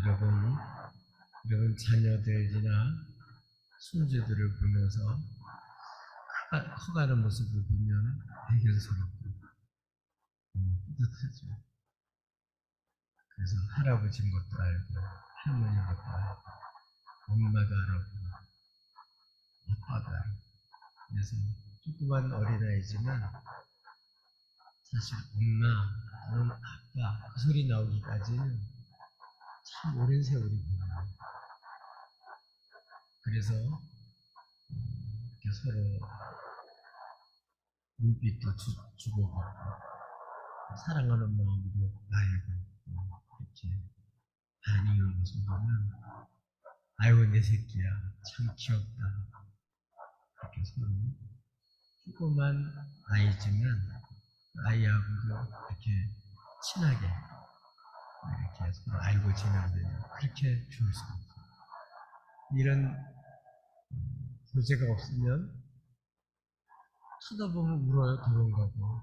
여러분 자녀들이나 손주들을 보면서 커가는 모습을 보면 대견스럽고 뿌듯하죠. 그래서 할아버지인 것도 알고 할머니인 것도 알고 엄마도 알고 아빠도 알고 그래서 조그만 어린아이지만 사실 엄마, 아빠 그 소리 나오기까지는 참 오랜 세월이 걸려요. 그래서 이렇게 서로 눈빛도 주고받고 사랑하는 마음도 알고 이렇게 반응하는 모습 보면 아이고 내 새끼야 참 귀엽다 이렇게 서로 조그만 아이지만 아이하고도 이렇게 친하게 이렇게 서로 알고 지내면 그렇게 좋을 수가 없어요. 이런 교제가 없으면 쳐다보면 울어요. 도망가고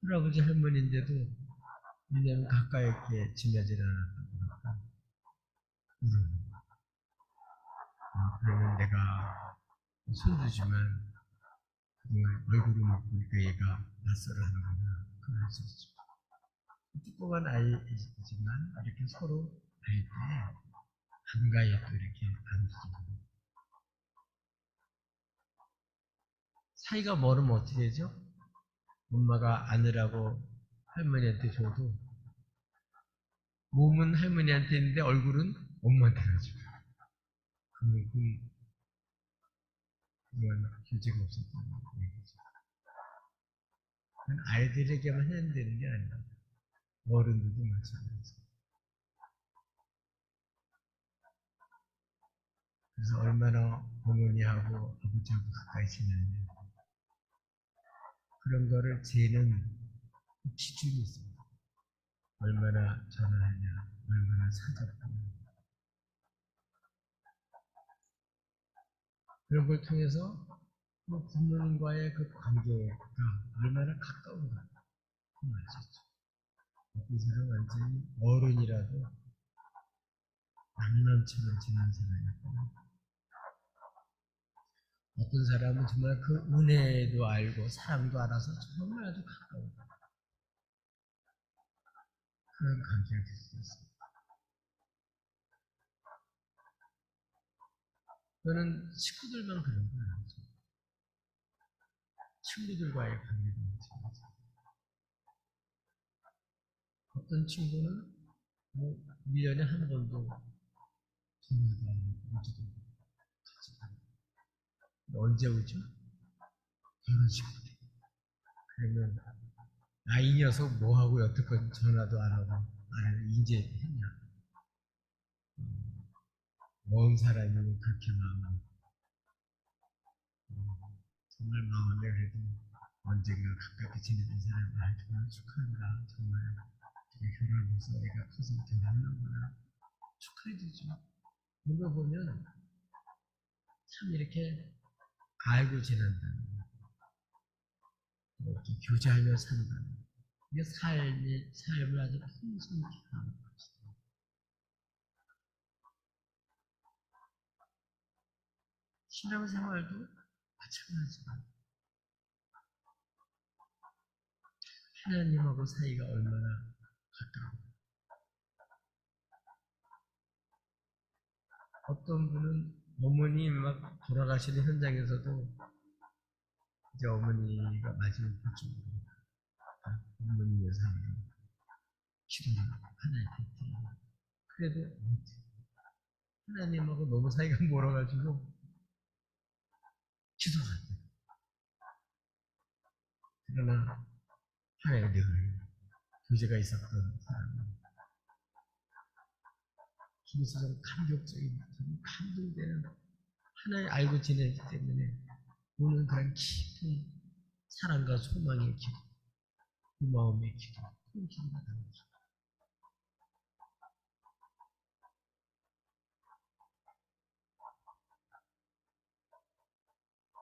할아버지 할머니인데도 왜냐하면 가까이 이렇게 지내질 않았다 보니까 울어요. 그러면 내가 손주지만 얼굴을 못 보니까 얘가 낯설어 하는구나 그걸 알 수 있죠. 조그만 아이지만 이렇게 서로 알 때 가까이 또 이렇게 안기고 사이가 멀으면 어떻게 되죠? 엄마가 안으라고 할머니한테 줘도 몸은 할머니한테 있는데 얼굴은 엄마한테 가죠. 그만큼 그런 교제가 없었다는 얘기죠. 그건 아이들에게만 해야 되는 게 아니라 어른들도 마찬가지죠. 그래서 얼마나 어머니하고 아버지하고 가까이 지내느냐 그런 거를 재는 기준이 있습니다. 얼마나 전화하냐, 얼마나 사귀었냐 그런 걸 통해서 부모님과의 그 관계가 얼마나 가까운가 그걸 알 수 있죠. 어떤 사람은 완전히 어른이라도 남남처럼 지내는 사람이 있고 어떤 사람은 정말 그 은혜도 알고 사랑도 알아서 정말 아주 가까운 그런 관계가 될 수 있습니다. 저는 친구들만 그런 건 아니죠. 친구들과의 관계도 마찬가지입니다. 어떤 친구는 뭐 1년에 한 번도 전화도 안 하고 오지도 않고 언제 오죠? 결혼식 때. 그러면 이 녀석 뭐하고 여태껏 전화도 안 하고 안 해도 이제 했냐. 먼 사람이면 그렇게 마음이 정말 마음에 그래도 언젠가 가깝게 지내던 사람을 정말 축하한다. 정말 결혼해서 애가 커서 결혼하는구나. 축하해주죠. 이런 거 보면 참 이렇게 알고 지낸다는 거. 이렇게 교제하며 산다는 거. 이게 삶을 아주 풍성케 하는 것이다. 신앙생활도 마찬가지입니다. 하나님하고 사이가 얼마나 가까워. 어떤 분은 어머니 막 돌아가시는 현장에서도 이제 어머니가 마지막 고통으로 어머니의 삶을 기도하고 하나님 뵙기. 그래도 하나님하고 너무 사이가 멀어가지고 기도가 안 돼. 그러나 하나님 늘 교제가 있었던 사람은 그래서 좀 감격적인, 좀 감동되는 하나님 알고 지내기 때문에 오는 그런 깊은 사랑과 소망의 기도, 그 마음의 기도, 큰 기도가 나오죠.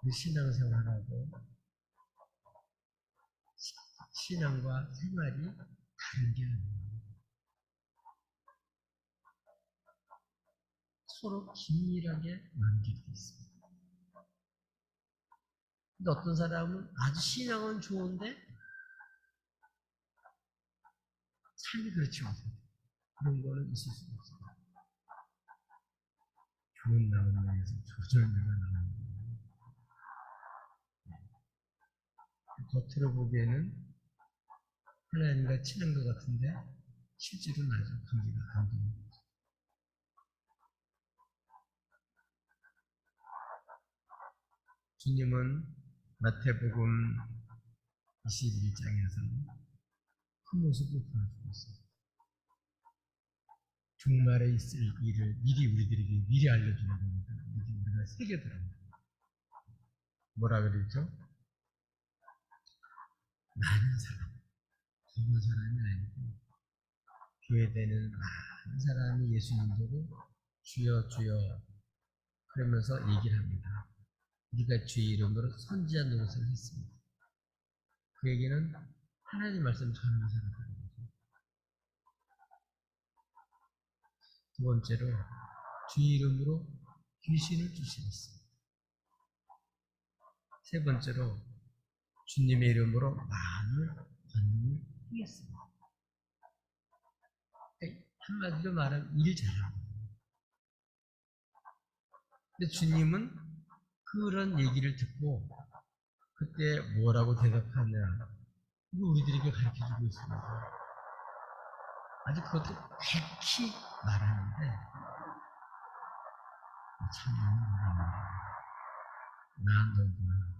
그 신앙생활하고 신앙과 생활이 다른 게 아니에요. 서로 긴밀하게 연결되어 있습니다. 근데 어떤 사람은 아주 신앙은 좋은데 삶이 그렇지 못해요. 그런 거는 있을 수가 없어요. 좋은 나오면에서 조절매가 나오는 거예요. 겉으로 보기에는 하나님과 친한 것 같은데 실제로는 아주 관계가 안 됩니다. 주님은 마태복음 21장에서 그 모습을 보여주고 있어요. 종말에 있을 일을 미리 우리들에게 미리 알려주는 겁니다. 미리 우리가 새겨들어요. 뭐라 그랬죠? 많은 사람, 적은 사람이 아니고 교회되는 많은 사람이 예수님 보고 주여 주여 그러면서 얘기를 합니다. 우리가 주의 이름으로 선지자 노릇을 했습니다. 그 얘기는 하나님 말씀 전하는 사람들인 거죠. 두 번째로 주의 이름으로 귀신을 쫓아냈습니다. 세 번째로 주님의 이름으로 많은 권능을 행했습니다. 한마디로 말하면 일 잘하고. 근데 주님은 그런 얘기를 듣고 그때 뭐라고 대답하냐 이거 우리들에게 가르쳐주고 있습니다. 아직 그것도 백히 말하는데 참 난 너구나.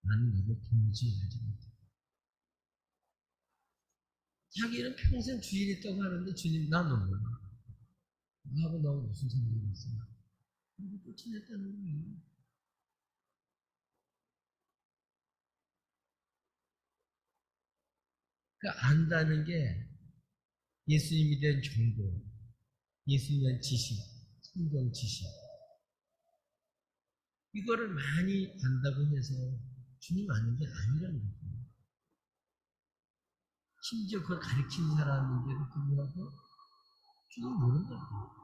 나는 너를 도무지 알지 못해. 자기는 평생 주인 있다고 하는데 주님 난 너 몰라. 나하고 너하고 무슨 상관이 있어. 이거 쫓아냈다는 거예요. 그러니까 안다는 게 예수님에 대한 정보, 예수님에 대한 지식, 성경 지식 이거를 많이 안다고 해서 주님 아는 게 아니라는 거죠. 심지어 그걸 가르치는 사람인데도 불구하고 주님 모른다고.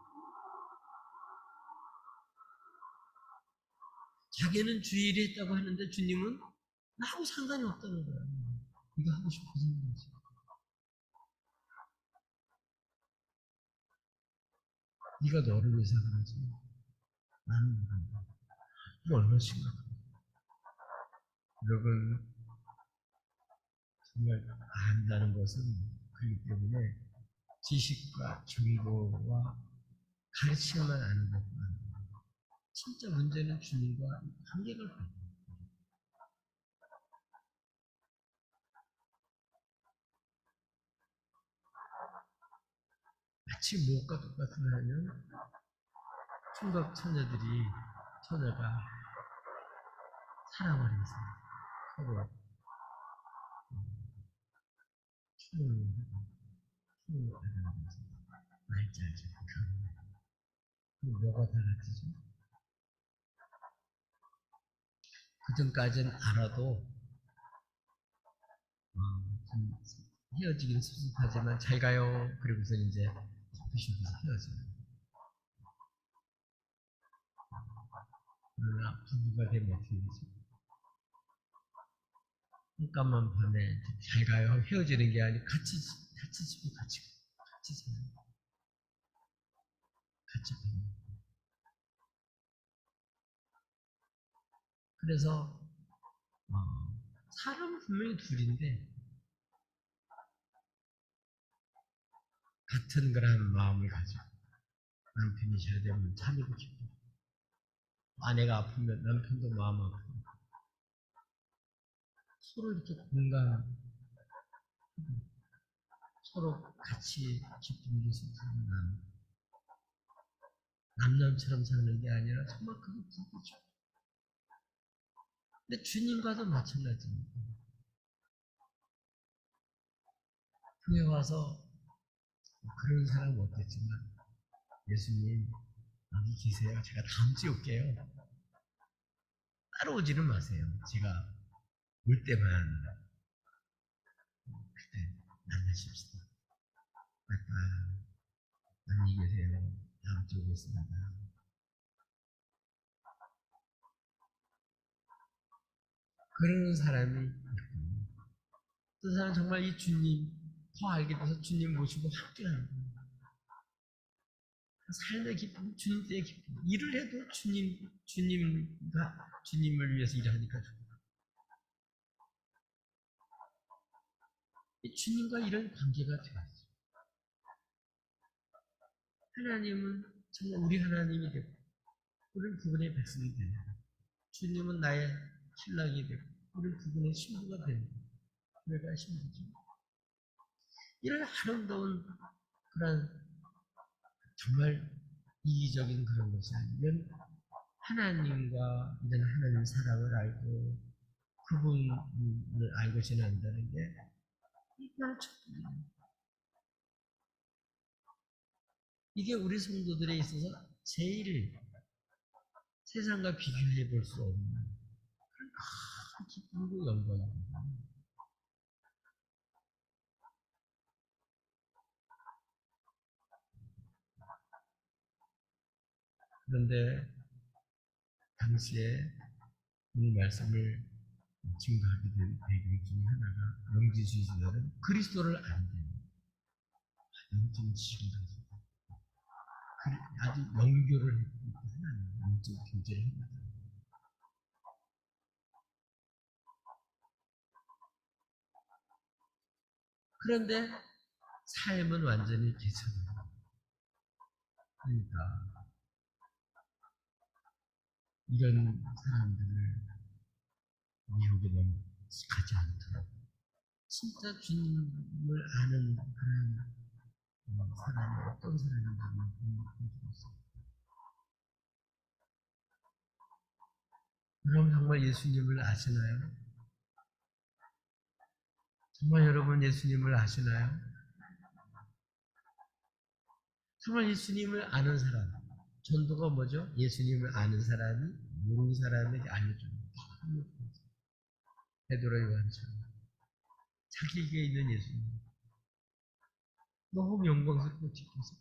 자기는 주일에 했다고 하는데 주님은 나하고 상관이 없다는 거야. 이거 하고 싶어서 하는 거지. 네가 너를 위해서 그러지. 나는 모른다. 이거 얼마나 심각해. 여러분, 정말 안다는 것은 그렇기 때문에 지식과 정보와 가르치만 아는 것만 진짜 문제는 주님과 관계를 갖는 거예요. 마치 무엇과 똑같은 하면 총각 처녀가 사랑을 해서 서로 춤을 하면서 말잘잘 그럼 뭐가 달라지죠? 그전까지는 알아도 좀 헤어지긴 섭섭하지만 잘 가요. 그리고서 이제 커피숍에서 헤어져요. 그러나 부부가 되면 어떻게 되죠? 잠깐만 밤에 잘 가요 하고 헤어지는 게 아니고 같이 집에 같이 자요. 같이 봐요. 그래서 사람은 분명히 둘인데 같은 그런 마음을 가지고 남편이 잘 되면 자기도 기쁘고 아내가 아프면 남편도 마음 아프고 서로 이렇게 공감하고 서로 같이 기쁨도 슬픔도 남남처럼 사는 게 아니라 정말 그게 부부죠. 근데 주님과도 마찬가지입니다. 교회 와서 그런 사람은 없겠지만 예수님 여기 계세요. 제가 다음 주에 올게요. 따라오지는 마세요. 제가 올 때만 그때 만나시면 하십시다. 아빠, 안녕히 계세요. 다음 주에 뵙겠습니다. 그러는 사람이 있고, 또 사람은 정말 이 주님 더 알게 돼서 주님 모시고 함께하는 거예요. 삶의 기쁨, 주님 때의 기쁨. 일을 해도 주님을 위해서 일하니까 좋아요. 주님과 이런 관계가 되었어요. 하나님은 정말 우리 하나님이 되고, 우리는 그분의 백성이 되는 거예요. 주님은 나의 신랑이 되고, 우리는 그분의 신부가 되는 거예요. 교회가 신부죠. 이런 아름다운 그런 정말 이기적인 그런 것이 아니면 하나님과 이런 하나님의 사랑을 알고 그분을 알고 지낸다는 게 얼마나 축복이에요. 이게 우리 성도들에 있어서 제일 세상과 비교해 볼 수 없는 그런 큰 기쁨이고 영광입니다. 그런데 당시에 이 말씀을 증거하게 된 배경 중에 하나가 영지주의 시절은 그리스도를 안 되는 영적 지식을 아주 영교를 했기 때문에 영적 교제를 합니다. 그런데 삶은 완전히 개척입니다. 그러니까 이런 사람들을 미혹에 넘어가지 않도록 진짜 주님을 아는 그런 사람이 어떤 사람인지 보여주고 있어요. 여러분 정말 예수님을 아시나요? 정말 여러분 예수님을 아시나요? 정말 예수님을 아는 사람. 전도가 뭐죠? 예수님을 아는 사람이 모르는 사람에게 알려줍니다. 베드로 요한처럼 자기에게 있는 예수님 너무 영광스럽고 기뻐서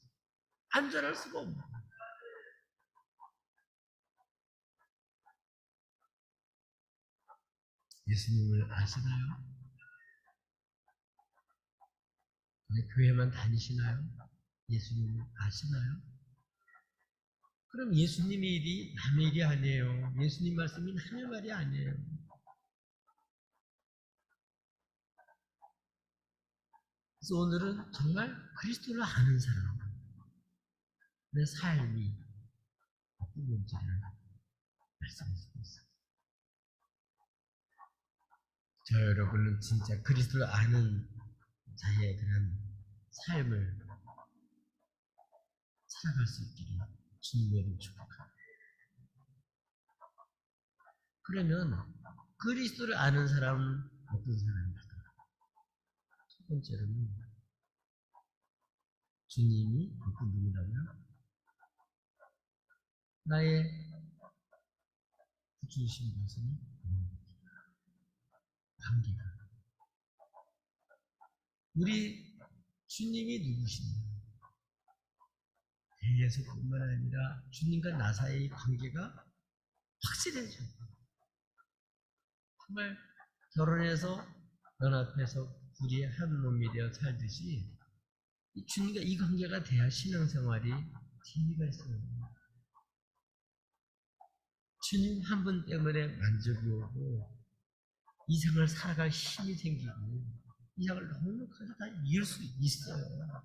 안전할 수가 없는 예수님을 아시나요? 교회만 다니시나요? 예수님을 아시나요? 그럼 예수님의 일이 남의 일이 아니에요. 예수님 말씀이 남의 말이 아니에요. 그래서 오늘은 정말 그리스도를 아는 사람, 내 삶이 어떤 건지를 말씀해 주고 있어요. 저 여러분은 진짜 그리스도를 아는 자의 그런 삶을 살아갈 수 있기를 주님의 축복합니다. 그러면 그리스도를 아는 사람은 어떤 사람입니까? 첫 번째로는 주님이 어떤 분이라고요? 나의 구주신 것은 관계가. 우리 주님이 누구신가? 예수뿐만 아니라 주님과 나 사이의 관계가 확실해져. 정말 결혼해서 연합해서 둘이 한 몸이 되어 살듯이 주님과 이 관계가 돼야 신앙생활이 재미가 있어요. 주님 한 분 때문에 만족이 오고 이 생을 살아갈 힘이 생기고 이 생을 넉넉하게 다 이을 수 있어요.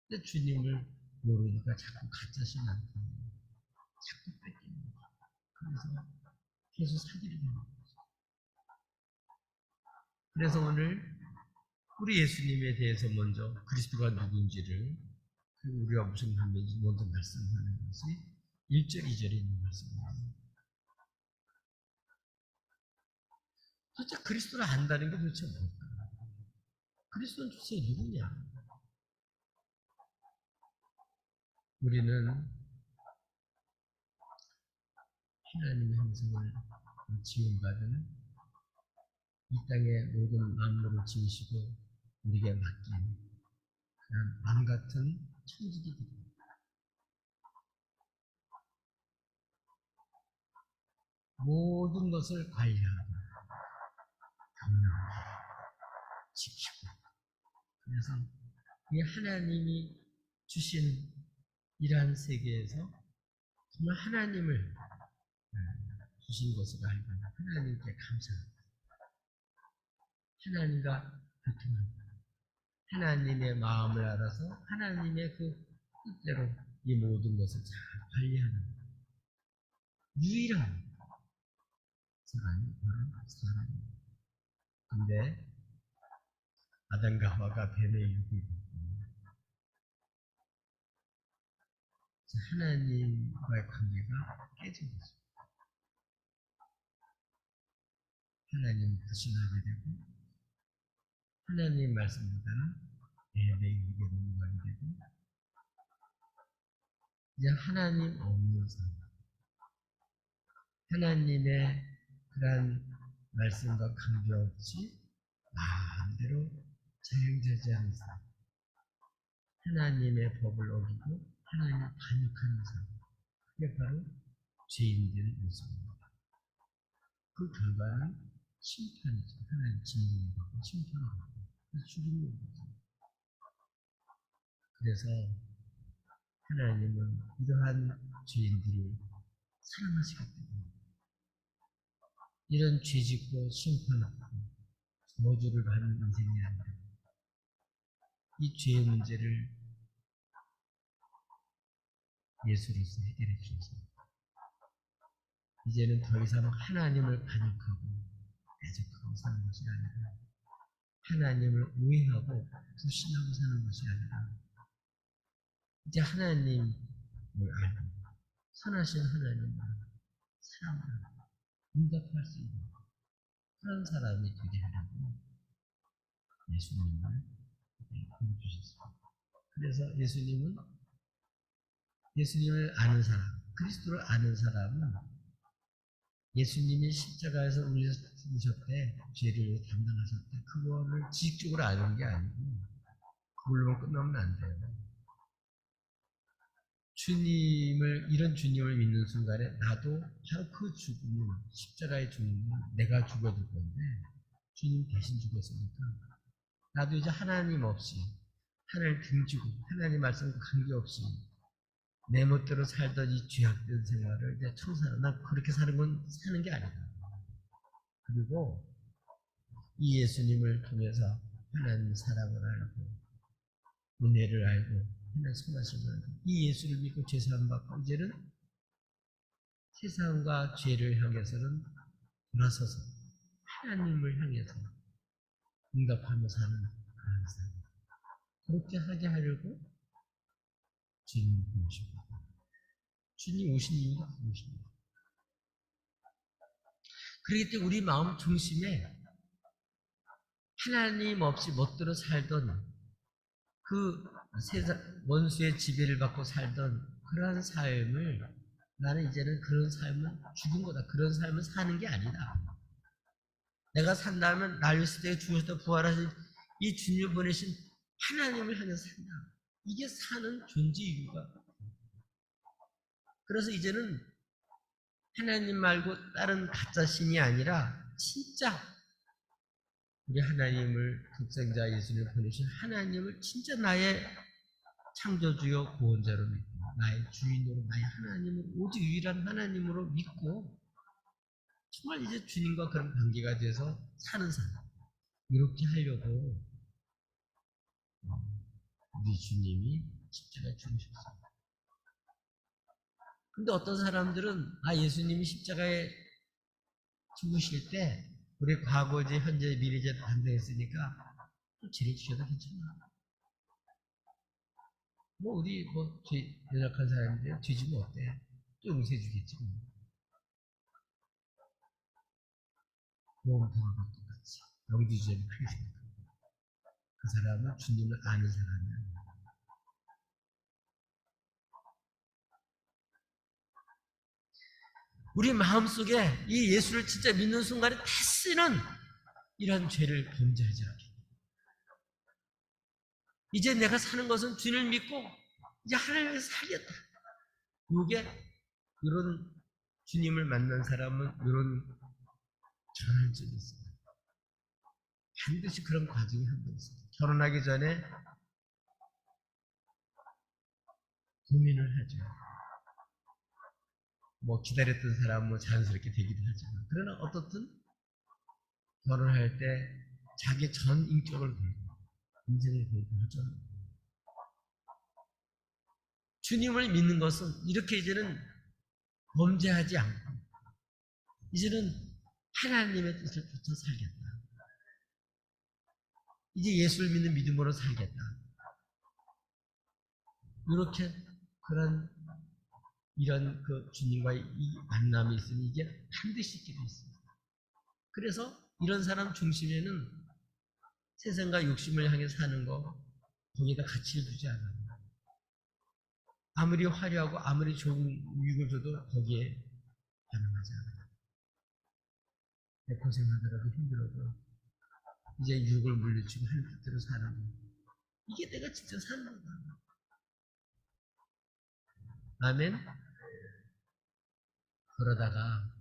근데 주님을 모르니까 자꾸 가짜 신앙, 자꾸 뺏기는 거예요. 그래서 계속 사기를 내는 거죠. 그래서 오늘 우리 예수님에 대해서 먼저 그리스도가 누구인지를 우리가 무슨 관계인지 먼저 말씀하는 것이 1절, 2절에 있는 말씀입니다. 도대체 그리스도를 안다는 게 도대체 뭘까? 그리스도는 도대체 누구냐? 우리는 하나님의 형상을 지음받은 이 땅의 모든 만물을 지으시고 우리에게 맡긴 그런 마음 같은 청지기들입니다. 모든 것을 관리하고 경영하고 지키고, 그래서 이 하나님이 주신 이러한 세계에서 정말 하나님을 주신 것으로 알고 하나님께 감사합니다. 하나님과 교통합니다. 하나님의 마음을 알아서 하나님의 그 뜻대로 이 모든 것을 잘 관리하는 유일한 사람이 바로 사람입니다. 근데 아담과 하와가 뱀의 유혹을 받고 하나님과의 관계가 깨진 거죠. 하나님 부신하게 되고 하나님 말씀보다는 뱀의 유혹에 넘어가게 되고 이제 하나님 없는 삶, 하나님의 그런 말씀과 관계없이 마음대로 자행자재하는 삶, 하나님의 법을 어기고 하나님을 반역하는 삶, 그게 바로 죄인들의 모습입니다. 그 결과는 심판이죠. 하나님 진노를 받고 심판을 받고 죽임을 받고. 그래서 하나님은 이러한 죄인들을 사랑하시기 때문에 이런 죄짓고 심판받고 저주를 받는 인생이 아니라 이 죄의 문제를 예수로서 해결해 주셔서 이제는 더 이상 하나님을 반역하고 대적하고 사는 것이 아니라 하나님을 오해하고 불신하고 사는 것이 아니라 이제 하나님을 알고 선하신 하나님을 사랑하고 응답할 수 있는 그런 사람이 되게 하려고 예수님을 보여주셨습니다. 그래서 예수님을 아는 사람, 그리스도를 아는 사람은 예수님이 십자가에서 울리셨대, 죄를 담당하셨대, 그거를 지식적으로 아는 게 아니고 그걸로만 끝나면 안 돼요. 이런 주님을 믿는 순간에 나도 바로 그 죽음을, 십자가의 죽음을 내가 죽어줄 건데 주님 대신 죽었으니까 나도 이제 하나님 없이 하나님 등지고 하나님 말씀과 관계없이 내 멋대로 살던 이 죄악된 생활을 이제 난 그렇게 사는 건 사는 게 아니다. 그리고 이 예수님을 통해서 하나님 사랑을 알고 은혜를 알고 하나님 선하심을 알고 이 예수를 믿고 죄사함 받고 이제는 세상과 죄를 향해서는 돌아서서 하나님을 향해서 응답하며 사는 그런 삶. 그렇게 하게 하려고 주님이 오십니다. 주님 오신 이유가 무엇입니까? 그렇기 때문에 우리 마음 중심에 하나님 없이 멋대로 살던 그 세상 원수의 지배를 받고 살던 그러한 삶을 나는 이제는 그런 삶은 죽은 거다. 그런 삶을 사는 게 아니다. 내가 산다면 날 위해서 내가 죽어서 부활하신 이 주님을 보내신 하나님을 향해서 산다. 이게 사는 존재 이유가. 그래서 이제는 하나님 말고 다른 가짜 신이 아니라 진짜 우리 하나님을 독생자 예수님을 보내신 하나님을 진짜 나의 창조주요 구원자로 믿고 나의 주인으로 나의 하나님을 오직 유일한 하나님으로 믿고 정말 이제 주님과 그런 관계가 돼서 사는 사람 이렇게 하려고 우리 주님이 십자가에 죽으셨습니다. 근데 어떤 사람들은 예수님이 십자가에 죽으실 때 우리 과거제, 현재, 미래제 담당했으니까 좀 지내 주셔도 괜찮아. 우리 죄 연약한 사람인데 죄 지면 어때? 또 용서해 주겠지. 모험통하고 똑같이 영지주의를 크게 생각합니다. 그 사람은 주님을 아는 사람이 아니야. 우리 마음속에 이 예수를 진짜 믿는 순간에 다시는 이런 죄를 범죄하지 않게 이제 내가 사는 것은 주님을 믿고 이제 하나님을 살겠다. 이게 이런 주님을 만난 사람은 이런 전환점이 있어요. 반드시 그런 과정이 한 번 있어요. 결혼하기 전에 고민을 하죠. 뭐 기다렸던 사람은 뭐 자연스럽게 되기도 하지만, 그러나 어떻든 결혼할 때 자기 전 인격을 걸고 인생을 걸고 하죠. 주님을 믿는 것은 이렇게 이제는 범죄하지 않고 이제는 하나님의 뜻을 붙어 살겠다. 이제 예수를 믿는 믿음으로 살겠다. 이렇게 그런 이런 그 주님과의 이 만남이 있으니 이게 반드시 있게 돼 있습니다. 그래서 이런 사람 중심에는 세상과 욕심을 향해 사는 거 거기에다 가치를 두지 않아요. 아무리 화려하고 아무리 좋은 유익을 줘도 거기에 반응하지 않아요. 내 고생하더라도 힘들어도 이제 유익을 물리치고 하나님 뜻대로 사는 거. 이게 내가 진짜 사는 거다. 아멘. 그러다가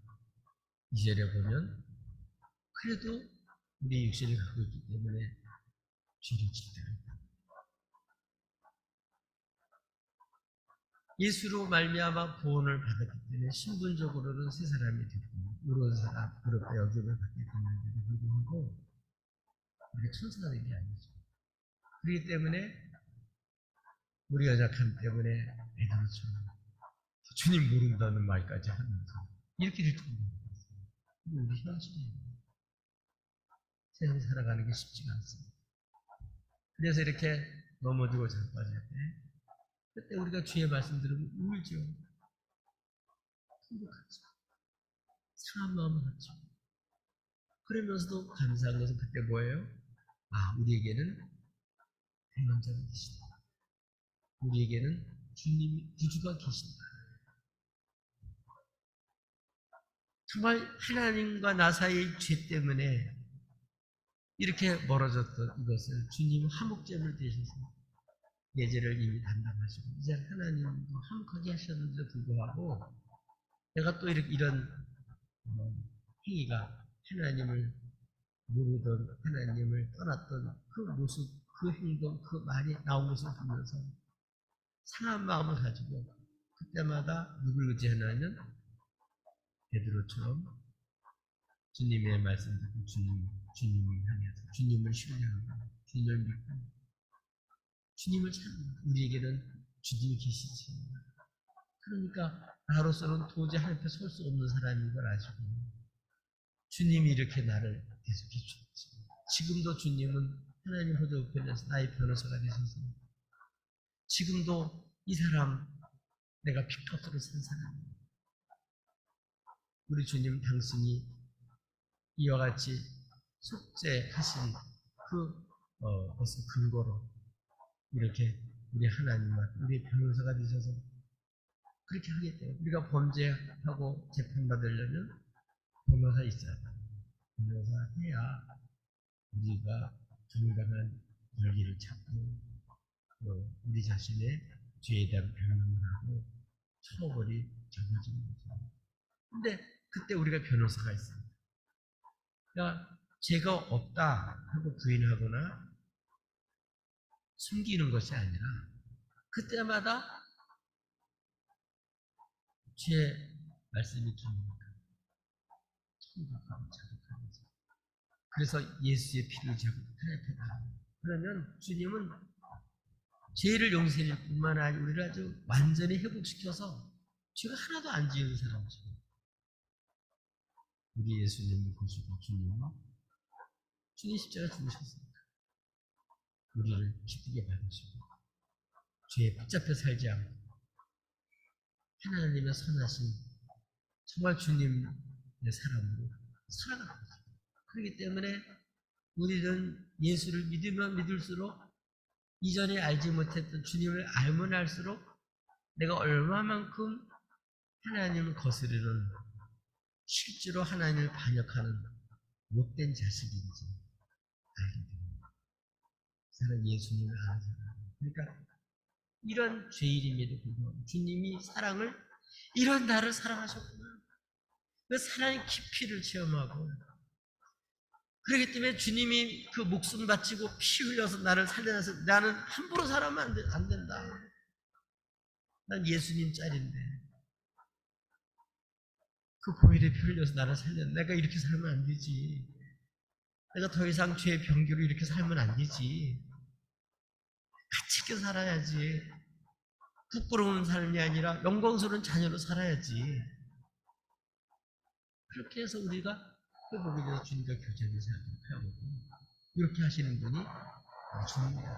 2절에 보면 그래도 우리 육신을 갖고 있기 때문에 죄를 짓게 합니다. 예수로 말미암아 구원을 받았기 때문에 신분적으로는 새 사람이 됐고 의로운 사람, 의롭다 여김을 받게 됐는데도 불구하고 우리가 천사가 된 게 아니죠. 그렇기 때문에 우리 연약함 때문에 애당처럼 주님 모른다는 말까지 하면서 이렇게 될 줄은 몰랐어요. 이게 우리 현실이에요. 세상 살아가는 게 쉽지가 않습니다. 그래서 이렇게 넘어지고 자빠질 때 그때 우리가 주의 말씀 들으면 울죠. 행복하죠. 상한 마음을 하죠. 그러면서도 감사한 것은 그때 뭐예요? 아, 우리에게는 대원자가 계신다. 우리에게는 주님이 구주가 계신다. 정말 하나님과 나 사이의 죄 때문에 이렇게 멀어졌던 이것을 주님 화목제물 되셔서 내 죄를 이미 담당하시고 이제 하나님도 화목하게 하셨는데도 불구하고 내가 또 이런 행위가 하나님을 모르던 하나님을 떠났던 그 모습, 그 행동, 그 말이 나온 것을 보면서 상한 마음을 가지고 그때마다 누굴 의지하냐면 베드로처럼 주님의 말씀 듣고 주님을 향해서 주님을 신뢰하고 주님을 믿고 주님을 찾는 우리에게는 주님이 계시지. 그러니까 나로서는 도저히 하나님 앞에 설 수 없는 사람인 걸 아시고 주님이 이렇게 나를 계속해 주셨지. 지금도 주님은 하나님 보좌 우편에서 나의 변호사가 되셔서 지금도 이 사람 내가 핏값으로 산 사람이에요. 우리 주님 당신이 이와 같이 속죄하신 것을 근거로 이렇게 우리 하나님과 우리 변호사가 되셔서 그렇게 하기 때문에 우리가 범죄하고 재판받으려면 변호사 있어야 돼요. 변호사 해야 우리가 정당한 권리를 찾고 우리 자신의 죄에 대한 변명을 하고 처벌이 정해지는 거죠. 근데 그때 우리가 변호사가 있습니다. 그러니까 죄가 없다 하고 부인하거나 숨기는 것이 아니라 그때마다 죄의 말씀이 들립니다. 청각하고 자극하면서. 그래서 예수의 피를 자극하였다. 그러면 주님은 죄를 용서해 줄 뿐만 아니라 우리를 아주 완전히 회복시켜서 죄가 하나도 안 지은 사람이죠. 우리 예수님을 보시고 주님 십자가 죽으셨습니다. 우리를 기쁘게 받으시고 죄에 붙잡혀 살지 않고 하나님의 선하신 정말 주님의 사람으로 살아가는 거죠. 그렇기 때문에 우리는 예수를 믿으면 믿을수록 이전에 알지 못했던 주님을 알면 알수록 내가 얼마만큼 하나님을 거스르는 실제로 하나님을 반역하는 못된 자식인지 알게 됩니다. 저는 예수님을 아는 사람. 그러니까 이런 죄인임에도 불구하고 주님이 사랑을 이런 나를 사랑하셨구나. 그 사랑의 깊이를 체험하고 그렇기 때문에 주님이 그 목숨 바치고 피 흘려서 나를 살려내서 나는 함부로 살아면 안 된다. 난 예수님 짤인데 그 보혈의 피 흘려서 나를 살렸네. 내가 이렇게 살면 안 되지. 내가 더 이상 죄의 병기로 이렇게 살면 안 되지. 가치 있게 살아야지. 부끄러운 삶이 아니라 영광스러운 자녀로 살아야지. 그렇게 해서 우리가 회복에 대해서 주님과 교제를 생각하고 이렇게 하시는 분이 주님이에요.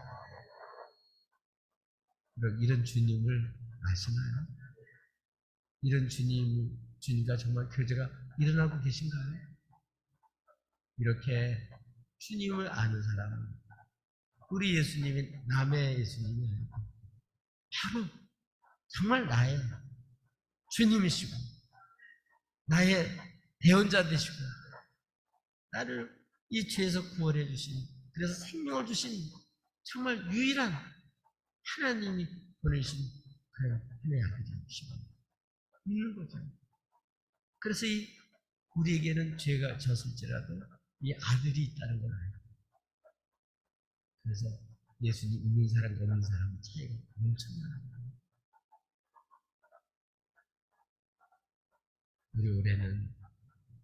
이런 주님을 아시나요? 이런 주님과 정말 교제가 일어나고 계신가요? 이렇게 주님을 아는 사람은 우리 예수님이 남의 예수님이 아니고 바로 정말 나의 주님이시고 나의 대언자 되시고 나를 이 죄에서 구원해 주신 그래서 생명을 주신 정말 유일한 하나님이 보내신 그 하나님의 아들이시고 있는 거죠. 그래서 우리에게는 죄가 졌을지라도 이 아들이 있다는 걸 알고 그래서 예수님 있는 사람과 없는 사람 차이가 엄청나요. 우리 올해는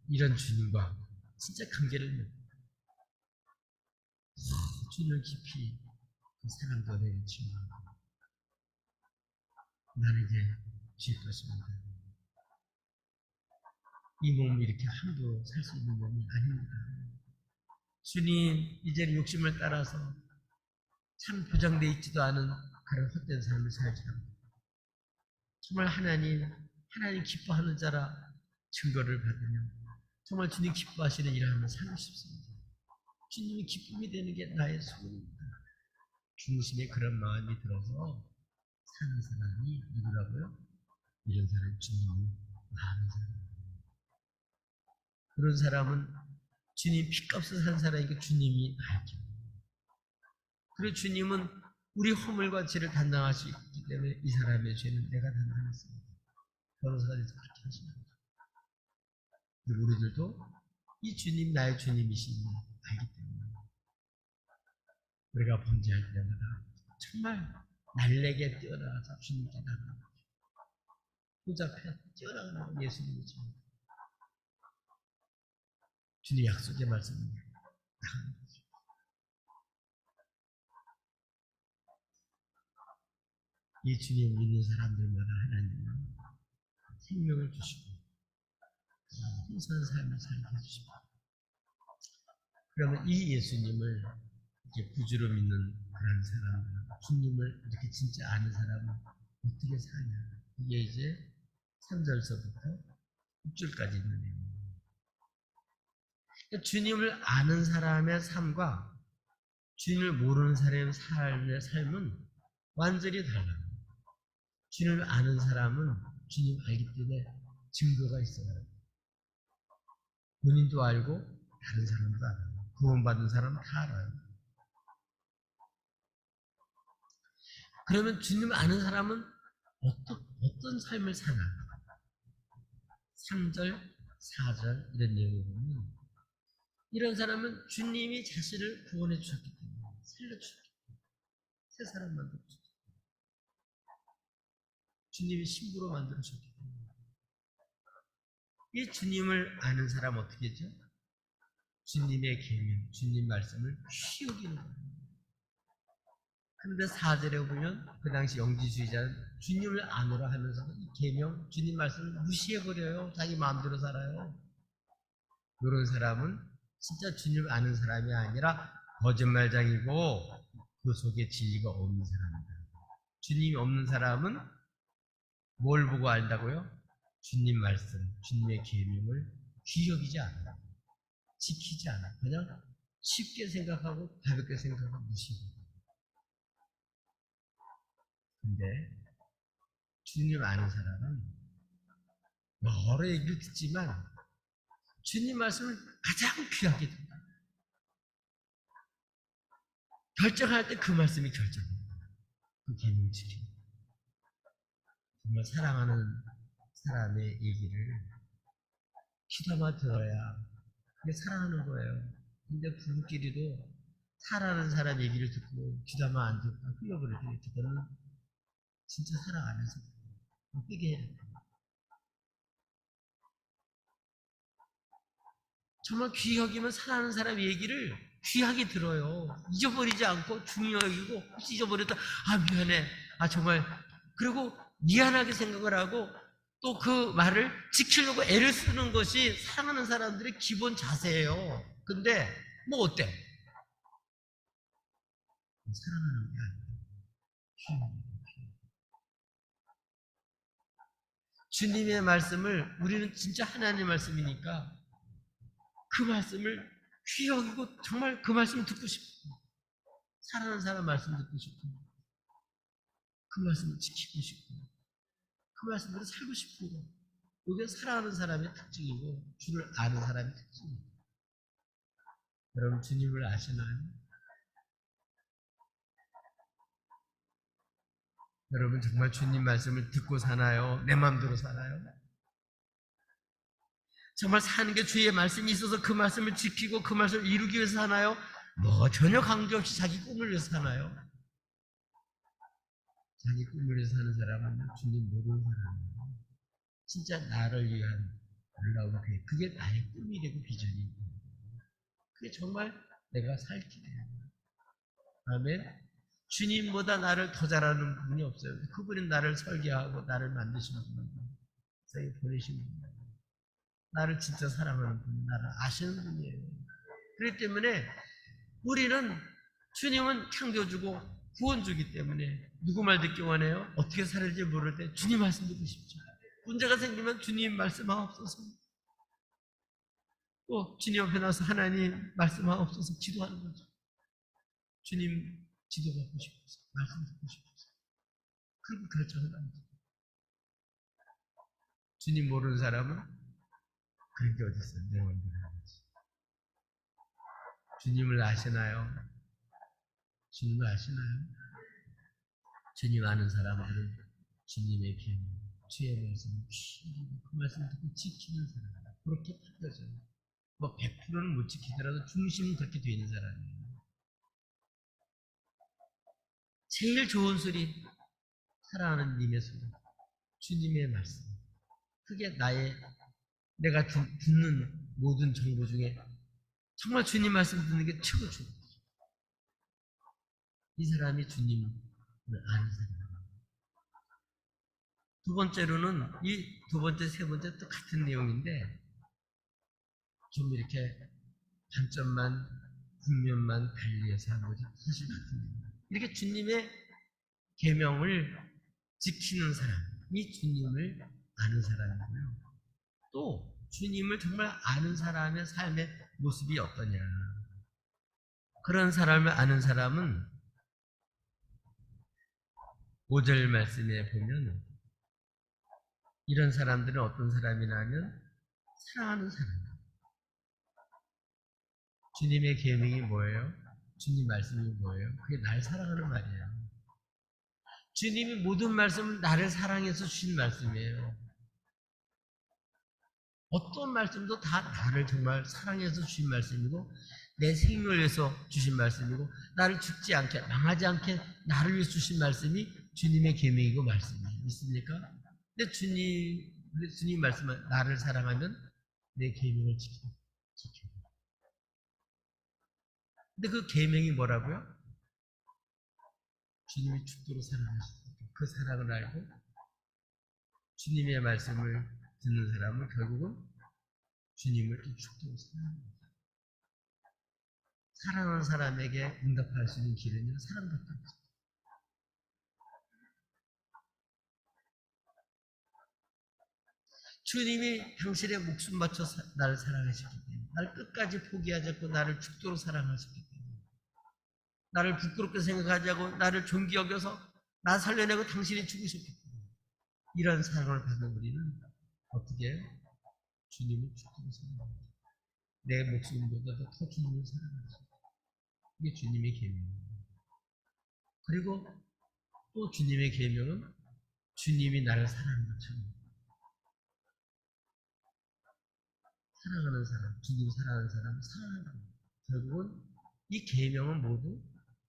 이런 주님과 진짜 관계를 맺고 주님을 깊이 그 사랑도 내리지만 나는 이제 질 것입니다. 이 몸이 이렇게 함부로 살 수 있는 몸이 아닙니다. 주님 이제는 욕심을 따라서 참 보장되어 있지도 않은 그런 헛된 삶을 살지 않고 정말 하나님 기뻐하는 자라 증거를 받으며 정말 주님 기뻐하시는 일을 하며 살고 싶습니다. 주님이 기쁨이 되는 게 나의 소원입니다. 중심에 그런 마음이 들어서 사는 사람이 누구라고요? 이런 사람이 주님을 아는 사람. 그런 사람은 주님 피값을 산 사람이니까 주님이 알죠. 그리고 주님은 우리 허물과 죄를 담당하시기 때문에 이 사람의 죄는 내가 담당했습니다. 변호사가 돼서 그렇게 하시는 거죠. 그리고 우리들도 이 주님 나의 주님이시니 알기 때문에 우리가 범죄할 때마다 정말 날래게 뛰어나가서 주님께 나가는 거죠. 보좌앞에 뛰어나가는 예수님이죠. 주님 약속의 말씀입니다. 나가는 거죠. 이 주님 믿는 사람들마다 하나님은 생명을 주시고 풍성한 삶을 살게 해주시고 그러면 이 예수님을 이렇게 구주로 믿는 그런 사람들은 주님을 이렇게 진짜 아는 사람은 어떻게 사냐 이게 이제 3절서부터 6절까지 있는 내용입니다. 그러니까 주님을 아는 사람의 삶과 주님을 모르는 사람의 삶은 완전히 달라요. 주님을 아는 사람은 주님 알기 때문에 증거가 있어요. 본인도 알고 다른 사람도 알아요. 구원받은 사람은 다 알아요. 그러면 주님을 아는 사람은 어떤 삶을 사나? 3절, 4절 이런 내용을 보면 이런 사람은 주님이 자신을 구원해 주셨기 때문에 살려주셨기 때문에 새 사람 만들어 주셨기 때문에 주님이 신부로 만들어 주셨기 때문에 이 주님을 아는 사람 어떻게 했죠? 주님의 계명, 주님 말씀을 쉬 여기는 거예요. 그런데 4절에 보면 그 당시 영지주의자는 주님을 아노라 하면서도 이 계명, 주님 말씀을 무시해버려요. 자기 마음대로 살아요. 이런 사람은 진짜 주님을 아는 사람이 아니라 거짓말장이고 그 속에 진리가 없는 사람입니다. 주님이 없는 사람은 뭘 보고 안다고요? 주님 말씀, 주님의 계명을 귀히 여기지 않아요. 지키지 않아요. 그냥 쉽게 생각하고 가볍게 생각하고 무시해요. 근데 주님 아는 사람은 여러 얘기를 듣지만 주님 말씀을 가장 귀하게 듣는다. 결정할 때 그 말씀이 결정입니다. 그 계명을 지키는. 정말 사랑하는 사람의 얘기를 귀담아 들어야 그게 사랑하는 거예요. 근데 부부끼리도 사랑하는 사람 얘기를 듣고 귀담아 안 듣고 흘려버릴 때 그거는 진짜 사랑 안 해서 삐게 해야 돼요. 정말 귀하기면 사랑하는 사람 얘기를 귀하게 들어요. 잊어버리지 않고 중요하게 여기고 혹시 잊어버렸다 미안해 정말 그리고 미안하게 생각을 하고 또 그 말을 지키려고 애를 쓰는 것이 사랑하는 사람들의 기본 자세예요. 근데 뭐 어때? 사랑하는 게 아니에요. 주님의 말씀을 우리는 진짜 하나님의 말씀이니까 그 말씀을 귀히 여기고 정말 그 말씀을 듣고 싶고 사랑하는 사람 말씀 듣고 싶고 그 말씀을 지키고 싶고 그 말씀대로 살고 싶은 거 이게 사랑하는 사람의 특징이고 주를 아는 사람의 특징이에요. 여러분 주님을 아시나요? 여러분 정말 주님 말씀을 듣고 사나요? 내 마음대로 사나요? 정말 사는 게 주의 말씀이 있어서 그 말씀을 지키고 그 말씀을 이루기 위해서 사나요? 뭐 전혀 관계없이 자기 꿈을 위해서 사나요? 자기 꿈을 위해서 사는 사람은 주님 모르는 사람이에요. 진짜 나를 위한 놀라운 계획, 그게 나의 꿈이 되고 비전이 되고 그게 정말 내가 살 길이에요. 아멘. 주님보다 나를 더 잘하는 분이 없어요. 그분이 나를 설계하고 나를 만드시는 분이에요. 세상에 보내신 분이에요. 나를 진짜 사랑하는 분, 나를 아시는 분이에요. 그렇기 때문에 우리는 주님은 창조주고 구원주기 때문에 누구 말 듣기 원해요? 어떻게 살을지 모를 때 주님 말씀 듣고 싶죠. 문제가 생기면 주님 말씀하옵소서. 또 주님 앞에 나서 하나님 말씀하옵소서 기도하는 거죠. 주님 지도받고 싶어서 말씀 듣고 싶어서 그리고 결정을 합니다. 주님 모르는 사람은 그런 게 어디 있어요? 내 마음대로 하지. 주님을 아시나요? 주님을 아시나요? 주님 아는 사람들은 주님의 계명, 주의 말씀을 귀히 그 말씀을 듣고 지키는 사람 그렇게 판겨져요. 뭐 100%는 못 지키더라도 중심은 그렇게 되어 있는 사람이에요. 제일 좋은 소리 사랑하는 님의 소리 주님의 말씀 그게 내가 듣는 모든 정보 중에 정말 주님 말씀 듣는 게 최고 좋은 거죠. 이 사람이 주님을 아는 사람. 두 번째로는 이 두 번째, 세 번째 또 같은 내용인데 좀 이렇게 단점만, 국면만 달리해서 한 거죠. 사실 같은 내용. 이렇게 주님의 계명을 지키는 사람이 주님을 아는 사람이고요. 또 주님을 정말 아는 사람의 삶의 모습이 어떠냐. 그런 사람을 아는 사람은 5절 말씀에 보면 이런 사람들은 어떤 사람이냐면 사랑하는 사람. 주님의 계명이 뭐예요? 주님 말씀이 뭐예요? 그게 날 사랑하는 말이에요. 주님이 모든 말씀은 나를 사랑해서 주신 말씀이에요. 어떤 말씀도 다 나를 정말 사랑해서 주신 말씀이고 내 생명을 위해서 주신 말씀이고 나를 죽지 않게 망하지 않게 나를 위해서 주신 말씀이 주님의 계명이고 말씀이에요. 믿습니까? 근데 주님 말씀은 나를 사랑하면 내 계명을 지켜. 근데 그 계명이 뭐라고요? 주님이 죽도록 사랑하셨다. 그 사랑을 알고 주님의 말씀을 듣는 사람은 결국은 주님을 또 죽도록 사랑합니다. 사랑하는 사람에게 응답할 수 있는 길은요, 사랑밖에 없습니다. 주님이 당신의 목숨 바쳐 나를 사랑하셨기 때문에, 나를 끝까지 포기하지 않고 나를 죽도록 사랑하셨기 때문에, 나를 부끄럽게 생각하지 않고 나를 존귀 여겨서 나 살려내고 당신이 죽으셨기 때문에, 이런 사랑을 받는 우리는 어떻게 해요? 주님을 죽도록 사랑합니다. 내 목숨보다도 더 주님을 사랑하죠. 이게 주님의 계명입니다. 그리고 또 주님의 계명은 주님이 나를 사랑하는 것처럼 사랑하는 사람, 주님 사랑하는 사람, 사랑하는 사람. 결국은 이 계명은 모두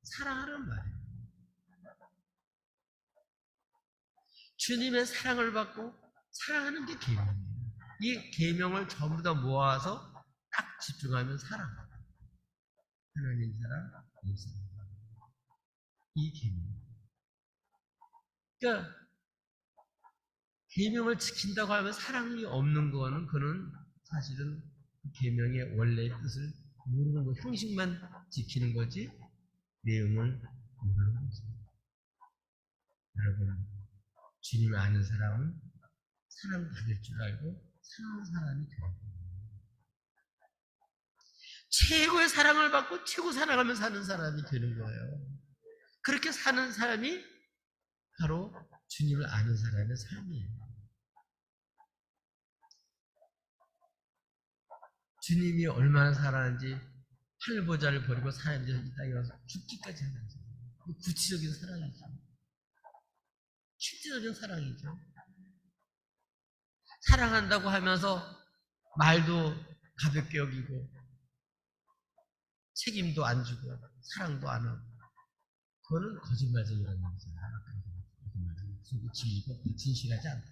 사랑하라는 말이에요. 주님의 사랑을 받고 사랑하는 게 계명이에요. 이 계명을 전부 다 모아서 딱 집중하면 사랑. 하나님 사랑, 이 사랑. 이 계명. 그러니까 계명을 지킨다고 하면 사랑이 없는 거는 그는 사실은 계명의 원래의 뜻을 모르는 거, 형식만 지키는 거지 내용을 모르는 거죠. 여러분, 주님을 아는 사람은 사랑받을 줄 알고 사랑하는 사람이 되는 거예요. 최고의 사랑을 받고 최고 사랑하며 사는 사람이 되는 거예요. 그렇게 사는 사람이 바로 주님을 아는 사람의 삶이에요. 주님이 얼마나 사랑하는지 팔보자를 버리고 사람들이 이 땅에 와서 죽기까지 하는 거예요. 구체적인 사랑이죠. 실제적인 사랑이죠. 사랑한다고 하면서 말도 가볍게 여기고 책임도 안 주고 사랑도 안 하고 그거는 거짓말쟁이라는 거잖아요. 거짓말쟁이. 속이 질리고 진실하지 않다.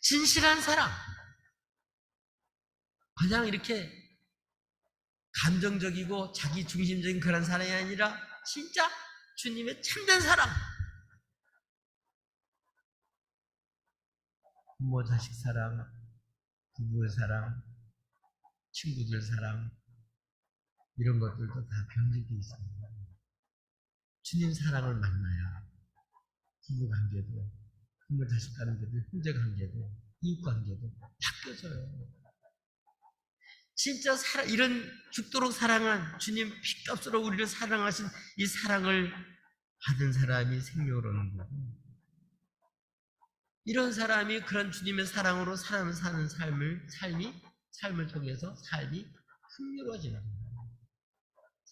진실한 사랑. 그냥 이렇게 감정적이고 자기 중심적인 그런 사랑이 아니라 진짜 주님의 참된 사랑. 부모 자식 사랑, 부부의 사랑, 친구들 사랑 이런 것들도 다 병들게 있습니다. 주님 사랑을 만나야 부부 관계도, 부모 자식 관계도, 형제 관계도, 이웃 관계도 바뀌어져요. 진짜 이런 죽도록 사랑한 주님 피값으로 우리를 사랑하신 이 사랑을 받은 사람이 생명을 얻는 거고 이런 사람이 그런 주님의 사랑으로 사람을 사는 삶을 통해서 삶이 풍요로워지는 거예요.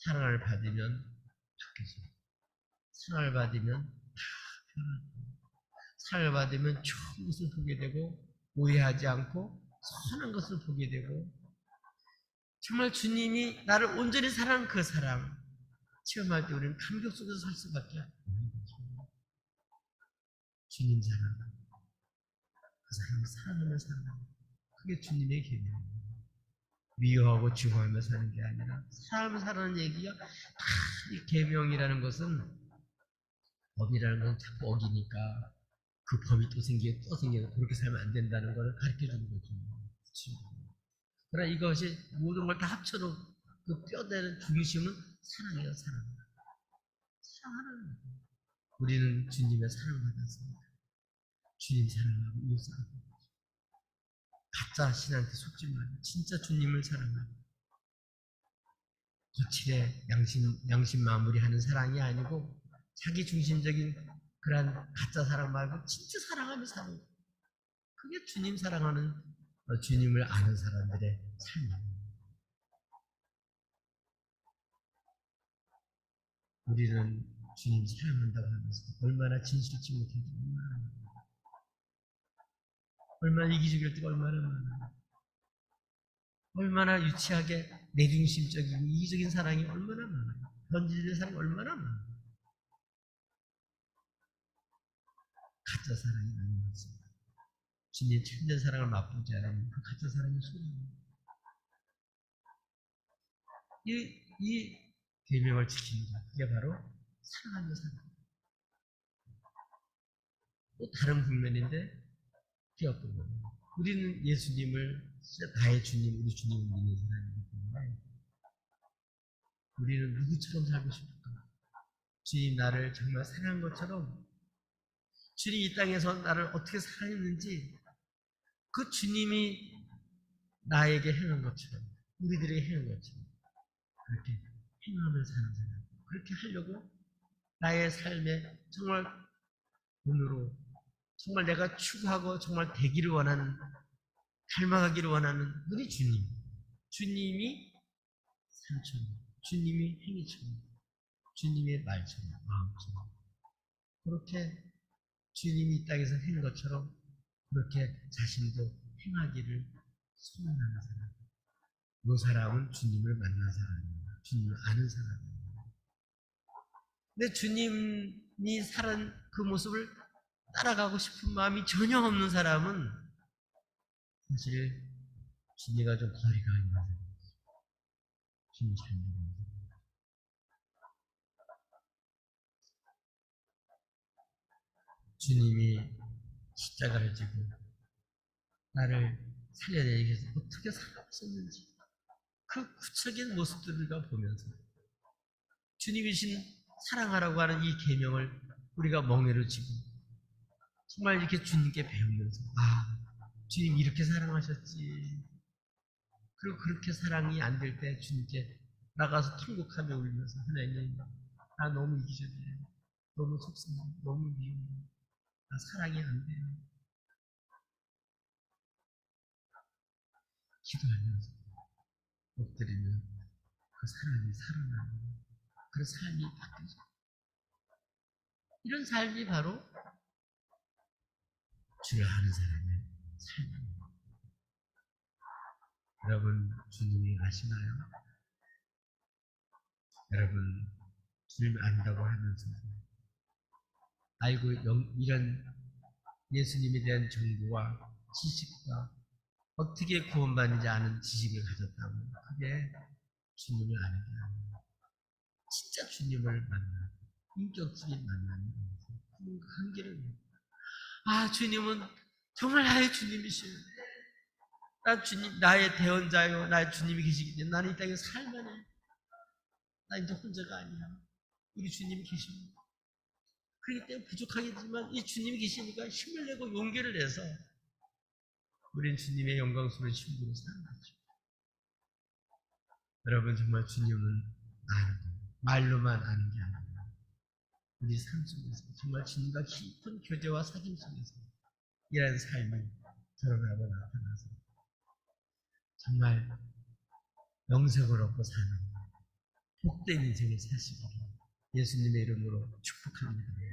사랑을 받으면 바뀌어져요. 사랑을 받으면 다 변하고 사랑을 받으면 좋은 것을 보게 되고 오해하지 않고 선한 것을 보게 되고 정말 주님이 나를 온전히 사랑한 그 사랑 체험할 때 우리는 감격 속에서 살 수밖에 없는 거죠. 주님 사랑, 그 사람 사랑하며 사는 그게 주님의 계명이에요. 미워하고 증오하며 사는 게 아니라 사람을 사랑하는 얘기가 다 이 계명이라는 것은 법이라는 건 자꾸 어기니까 그 법이 또 생기고 또 생기고 그렇게 살면 안 된다는 걸 가르쳐주는 거죠. 그러나 이것이 모든 걸 다 합쳐도 그 뼈대는 중심은 사랑이에요. 사랑. 사랑하는 거예요. 우리는 주님의 사랑받았습니다. 주님 사랑하고 이웃 사랑하고 가짜 신한테 속지 말고 진짜 주님을 사랑하고 거칠에 양심 마무리하는 사랑이 아니고 자기 중심적인 그러한 가짜 사랑 말고 진짜 사랑하며 사는 거예요. 그게 주님 사랑하는 주님을 아는 사람들의 삶이에요. 우리는 주님 사랑한다고 하면서 얼마나 진실치 못해도 얼마나 이기적일 때가 얼마나 많아요. 얼마나 유치하게 내중심적이고 이기적인 사랑이 얼마나 많아요. 변질된 사랑이 얼마나 많아요. 가짜 사랑이 아닌 것입니다. 주님 참된 사랑을 맛보지 않으면 그 가짜 사랑이 소리입니다. 이 계명을 지키는 자, 그게 바로 사랑하는 사람. 또 다른 국면인데 그게 어떤 거예요? 우리는 예수님을 진짜 나의 주님, 우리 주님을 믿는 사람이기 때문에 우리는 누구처럼 살고 싶을까? 주님 나를 정말 사랑한 것처럼 주님 이 땅에서 나를 어떻게 사랑했는지 그 주님이 나에게 행한 것처럼 우리들에게 행한 것처럼 그렇게 행하며 사는 사람 그렇게 하려고 나의 삶에 정말 눈으로 정말 내가 추구하고 정말 되기를 원하는 닮아가기를 원하는 우리 주님이 삼촌 주님의 행위처럼, 주님의 말처럼, 마음처럼 그렇게 주님이 이 땅에서 한 것처럼 그렇게 자신도 행하기를 소원하는 사람. 그 사람은 주님을 만난 사람입니다. 주님을 아는 사람입니다. 근데 주님이 살은 그 모습을 따라가고 싶은 마음이 전혀 없는 사람은 사실 주님과 좀 거리가 있는 사람. 주님 잘 모르는 사람. 주님이 십자가를 지고 나를 살려내기 위해서 어떻게 살아오셨는지 그 구체적인 모습들을 우리가 보면서 주님이신 사랑하라고 하는 이 계명을 우리가 멍에로 쥐고 정말 이렇게 주님께 배우면서 주님 이렇게 사랑하셨지. 그리고 그렇게 사랑이 안 될 때 주님께 나가서 통곡하며 울면서 하나님 나 너무 이기적이에요. 너무 속상해요. 너무 미워요. 나 사랑이 안 돼요. 기도하면서 엎드리면 그 사랑이 살아나는 그 삶이 바뀌죠. 이런 삶이 바로 주를 아는 사람의 삶입니다. 여러분 주님이 아시나요? 여러분 주님을 안다고 하면서 알고 이런 예수님에 대한 정보와 지식과 어떻게 구원받는지 아는 지식을 가졌다면 그게 주님을 아는 게 아니에요. 진짜 주님을 만나 인격적인 만남이 그 한계를 주님은 정말 나의 주님이시오. 나 주님 나의 대원자요 나의 주님이 계시기 때문에 나는 이 땅에 살만해. 나 이제 혼자가 아니야. 우리 주님이 계십니다. 그렇기 때문에 부족하겠지만 이 주님이 계시니까 힘을 내고 용기를 내서 우린 주님의 영광스러운 신부로 사는 거죠. 여러분 정말 주님은 아는 거예요. 말로만 아는 게 아니라 우리 삶 속에서 정말 주님과 깊은 교제와 사귐 속에서 이런 삶이 드러나고 나타나서 정말 영생을 얻고 사는 복된 인생을 사시기를 예수님의 이름으로 축복합니다.